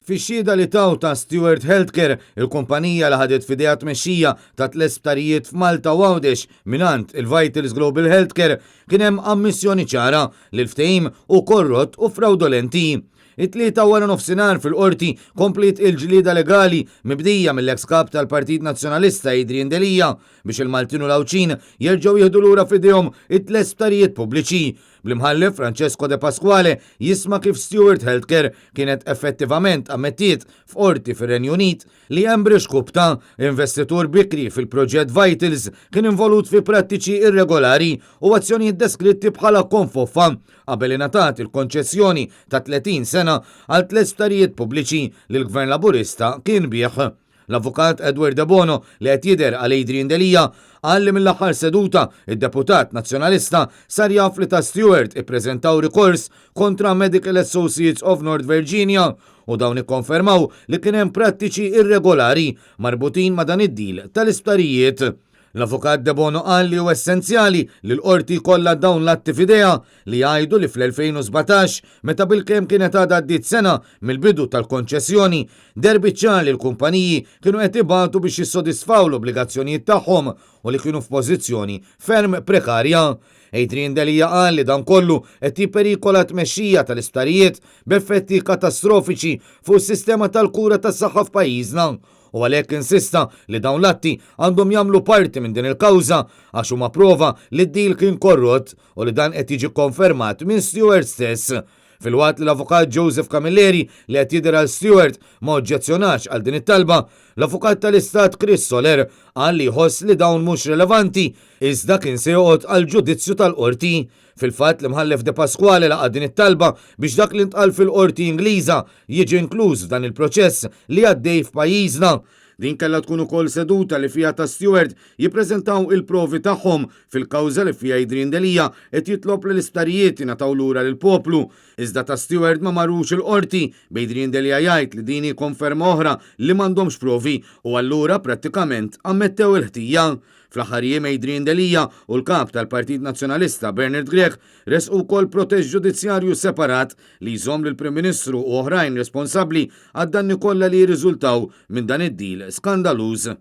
Fix-xhieda li taw ta' Stewart Healthcare, il-kumpanija li ħadet f'idejha tmexxija ta' tl-isptarijiet f'Malta u Għawdex minant il-Vitals Global Healthcare kien hemm ammissjoni ċara li l-ftehim u korrott u fraudolenti. It-tlieta wara nofsinhar fil-qorti komplit il-ġlieda legali mibdija mill-ex kap tal-Partit Nazzjonalista Adrian Delija biex il-Maltin u l-Awċin jerġgħu jieħdu lura f'idejhom it-tliet sptarijiet pubbliċi. Bl-imħallef Francesco De Pasquale jisma' kif Stewart Healthcare kienet effettivament ammettiet f'qorti fir-Renju Unit li Ambridge Gupta, investitur bikri fil-proġett Vitals, kien involut fi prattiċi irregolari u azzjonijiet deskritti bħala konfoffa qabel ingħatat il-konċessjoni ta' 30 sena għal tliet sptarijiet pubbliċi li l-Gvern Laburista kien bih. L-avukat Edward De Bono li qed jidher għal Adrian Delija qal li mill-aħħar seduta id-deputat nazzjonalista sar jaf li ta' Stewart ippreżentaw rikors kontra Medical Associates of North Virginia u dawn ikkonfermaw li kien hemm prattiċi irregolari marbutin ma' dan id-dil tal-isptarijiet. L-avukat De Bono qal li hu essenzjali li l-qorti kollha dawn l-atti f'idejha li jgħidu li fl-2017 meta bilkemm kienet għadha għaddiet sena mill-bidu tal-konċessjoni derbiċċa li l-kumpaniji kienu qed ibatu biex jissodisfaw l-obbligazzjonijiet tagħhom u li kienu f'pożizzjoni ferm prekarja. Adrian Delija qal li dan kollu qed jipperikola tmexxija tal-isptarijiet b'effetti katastrofiċi fuq is-sistema tal-kura tas-saħħa f'pajjiżna. U għalhekk insista li dawn l-atti għandhom jagħmlu parti minn din il-kawża għax huma prova li d-deal kien korrott u li dan qed jiġi konfermat minn Stewart stess. Fil-waqt li l-avukat Joseph Camilleri li qed jidher għal Stewart ma oġġezzjonax għal din it-talba, l-avukat tal-Istat Chris Soler qal li jħoss li dawn mhux rilevanti iżda kien se joqgħod għal ġudizzju tal-qorti. Fil-fatt li mħallef De Pasquale laqgħa din it-talba biex dak li ntqal fil-qorti Ingliża jiġi inkluż f'dan il-proċess li għaddej f'pajjiżna. Din kellha tkun ukoll seduta li fiha ta' Stewart jippreżentaw il-provi tagħhom fil-kawża li fiha Adrian Delija qed jitlob li l-isptarijiet jingħataw lura lill-poplu. Iżda ta' Stewart ma marrux il-qorti b'Adrian Delija jgħid li din konferma oħra li m'għandhomx provi u allura prattikament ammettew il-ħtija. Fl-aħħar jiem Adrian Delija u l-kap tal-Partit Nazzjonalista Bernard Grech resqu wkoll protest ġudizzjarju separat li jżomm lill-Prim Ministru u oħrajn responsabbli għad-danni kollha li jirriżultaw minn dan id-deal skandaluż.